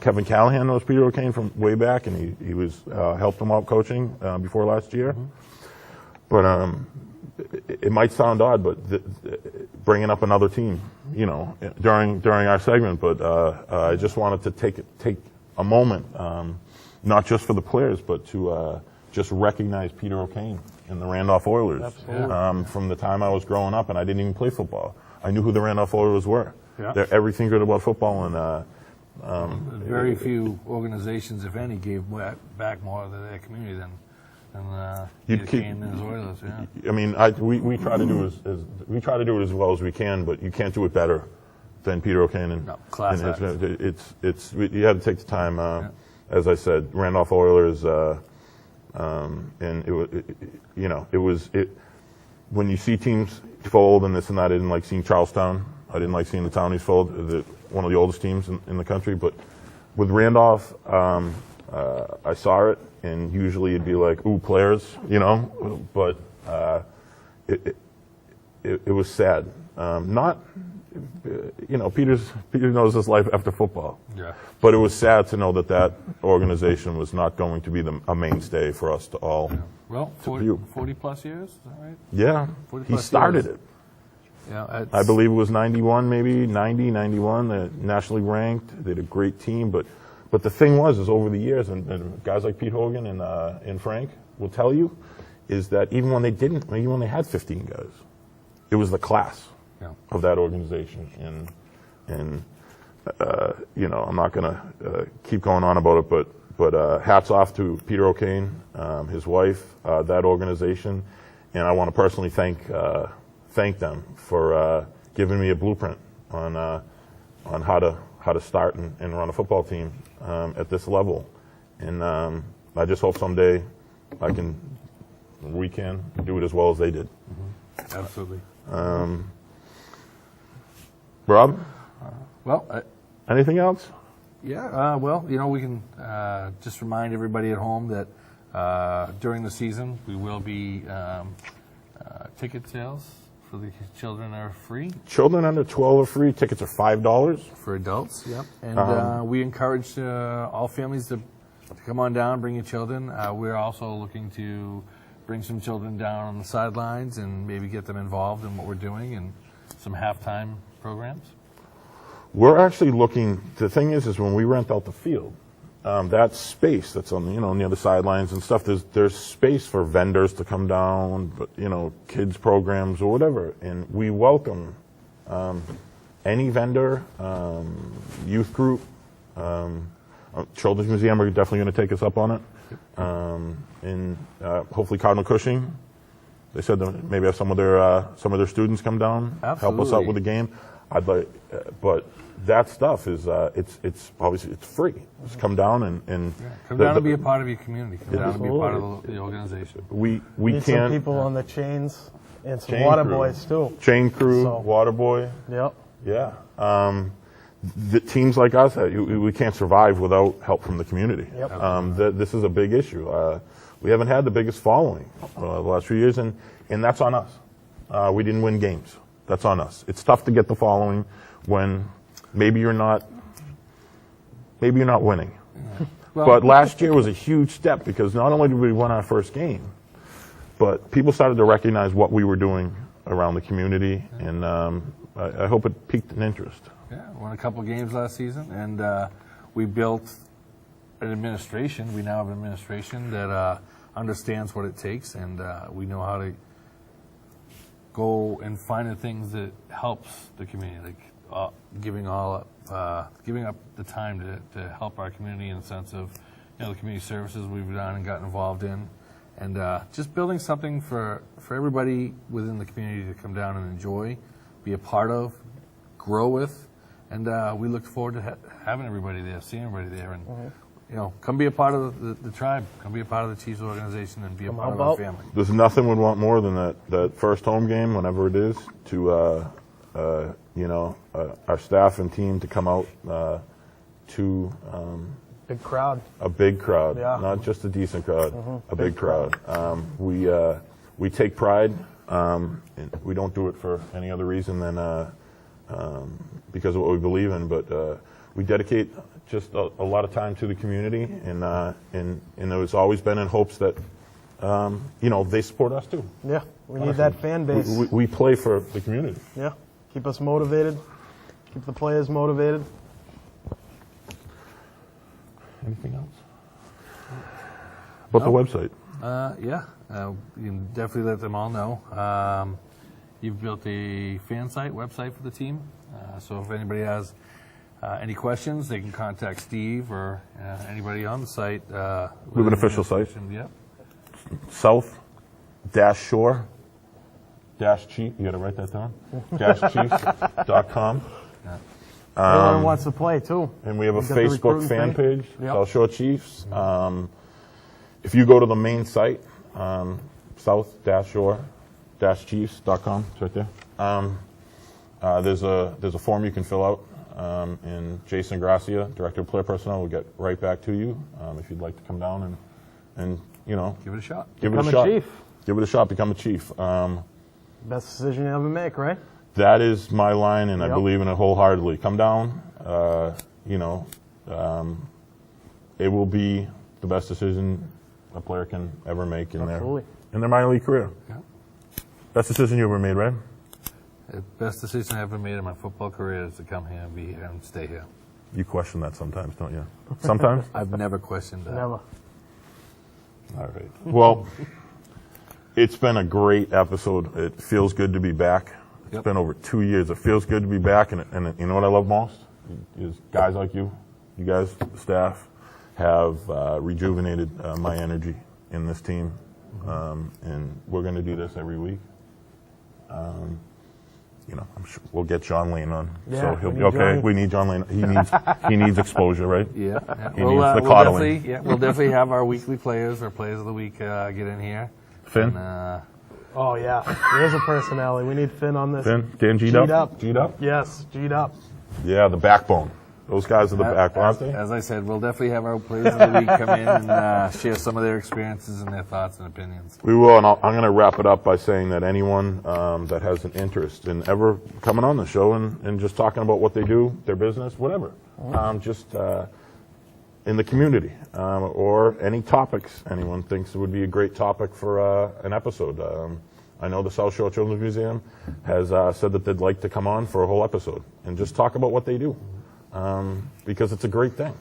Kevin Callahan knows Peter O'Kane from way back, and he was helped him out coaching before last year. But it might sound odd, but bringing up another team, during our segment. But I just wanted to take a moment, not just for the players, but to just recognize Peter O'Kane and the Randolph Oilers. Absolutely. From the time I was growing up, and I didn't even play football. I knew who the Randolph Oilers were. Yeah. They're everything good about football, and Very few organizations, if any, gave back more to their community than Peter Kane and his Oilers. Yeah. We try to do we try to do it as well as we can, but you can't do it better than Peter O'Kane. And, No, class act. You have to take the time. As I said, Randolph Oilers, and it was when you see teams fold and this and that. I didn't like seeing Charlestown. I didn't like seeing the Townies fold. One of the oldest teams in the country. But with Randolph, I saw it, and usually it'd be like, ooh, players, But it was sad. Peter knows his life after football. Yeah. But it was sad to know that organization was not going to be a mainstay for us to all. Well, 40 plus years, is that right? Yeah. 40 He plus started years. it. Yeah, I believe it was 91, maybe 90, 91. They're nationally ranked. They had a great team, but the thing is over the years, and guys like Pete Hogan and Frank will tell you, is that even when they had 15 guys, it was the class of that organization. And I'm not going to keep going on about it, but hats off to Peter O'Kane, his wife, that organization, and I want to personally thank them for giving me a blueprint on how to start and run a football team at this level. And I just hope someday we can do it as well as they did. Mm-hmm. Absolutely. Rob? Anything else? Yeah, we can just remind everybody at home that during the season we will be ticket sales for the children are free. Children under 12 are free. Tickets are $5. For adults, yep. And we encourage all families to come on down, bring your children. We're also looking to bring some children down on the sidelines and maybe get them involved in what we're doing and some halftime programs. We're actually looking. The thing is when we rent out the field, that space that's on the other sidelines and stuff. There's space for vendors to come down, kids programs or whatever, and we welcome any vendor, youth group, Children's Museum are definitely going to take us up on it, and hopefully Cardinal Cushing. They said that maybe have some of their students come down, help us out with the game. I'd like, but that stuff is it's obviously it's free. Just come down and come down and be a part of your community. Come down and be a part of the organization. We Need can't. some people on the chains and some Chain water crew. boys too. Chain crew, So- water boy. Yep. Yeah. the teams like us, we can't survive without help from the community. Yep. This is a big issue. We haven't had the biggest following the last few years, and that's on us. We didn't win games. That's on us. It's tough to get the following when maybe you're not winning. Well, But last year was a huge step because not only did we win our first game, but people started to recognize what we were doing around the community, and I hope it piqued an interest. Yeah, won a couple games last season, and we built an administration. We now have an administration that understands what it takes, and we know how to go and find the things that helps the community, like giving up the time to help our community in the sense of the community services we've done and gotten involved in, and just building something for everybody within the community to come down and enjoy, be a part of, grow with, and we look forward to having everybody there, seeing everybody there, and come be a part of the tribe, come be a part of the Chiefs organization, and be a part of our family. There's nothing we'd want more than that first home game, whenever it is, to our staff and team to come out to Big crowd. a big crowd, Yeah. not just a decent crowd, a big crowd. We take pride. And we don't do it for any other reason than because of what we believe in, but we dedicate just a lot of time to the community, and it's always been in hopes that they support us too. Yeah, we need that fan base. We play for the community. Yeah, keep us motivated, keep the players motivated. Anything else? About the website? You can definitely let them all know. You've built a fan site, website for the team. So if anybody has any questions, they can contact Steve or anybody on the site. We have an official site. Yep. South-shore-chief, you got to write that down? -chiefs.com. Everyone wants to play too. And we have a We've got the Facebook recruiting fan page, Yep. South Shore Chiefs. If you go to the main site, south-shore-chiefs.com, it's right there. There's a form you can fill out, and Jason Gracia, Director of Player Personnel, will get right back to you if you'd like to come down and Give it a shot. Become a chief. Give it a shot. Become a chief. Best decision you ever make, right? That is my line, and I Yep. believe in it wholeheartedly. Come down. It will be the best decision a player can ever make in their minor league career. Yeah. Best decision you ever made, right? The best decision I ever made in my football career is to come here and be here and stay here. You question that sometimes, don't you? Sometimes? I've never questioned that. Never. All right. Well, it's been a great episode. It feels good to be back. It's Yep. been over 2 years. It feels good to be back, and you know what I love most? Is guys like you guys, the staff, have rejuvenated my energy in this team, and we're going to do this every week. I'm sure we'll get John Lane on, Yeah, so he'll we be need okay. Johnny. We need John Lane. He needs exposure, right? Yeah. He needs the coddling. We'll definitely have our weekly players or players of the week get in here. Finn, And, Oh yeah, there's a personality. We need Finn on this. Finn, Dan G'd up. G'd up. Yes, G'd up. Yeah, the backbone. Those guys are the backbone, aren't they? as I said, we'll definitely have our players of the week come in and share some of their experiences and their thoughts and opinions. We will, and I'm going to wrap it up by saying that anyone that has an interest in ever coming on the show and just talking about what they do, their business, whatever, just in the community, or any topics anyone thinks would be a great topic for an episode. I know the South Shore Children's Museum has said that they'd like to come on for a whole episode and just talk about what they do, because it's a great thing.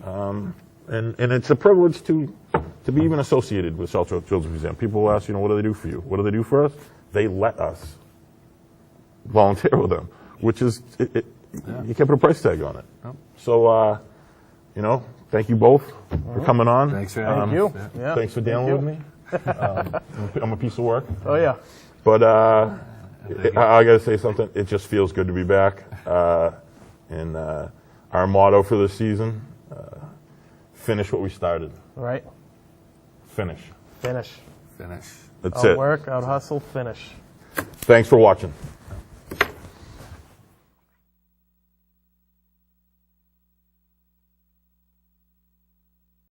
And it's a privilege to be even associated with South Shore Children's Museum. People will ask, what do they do for you? What do they do for us? They let us volunteer with them, which is, you can't put a price tag on it. Nope. So, thank you both for coming on. Thanks for having Thank us. you. Yeah. Yeah. Thanks for dealing with me. I'm a piece of work. Oh yeah. But I got to say something. It just feels good to be back. And our motto for this season, finish what we started. Right. Finish. Finish. Finish. That's Out it. work, out hustle, finish. Thanks for watching.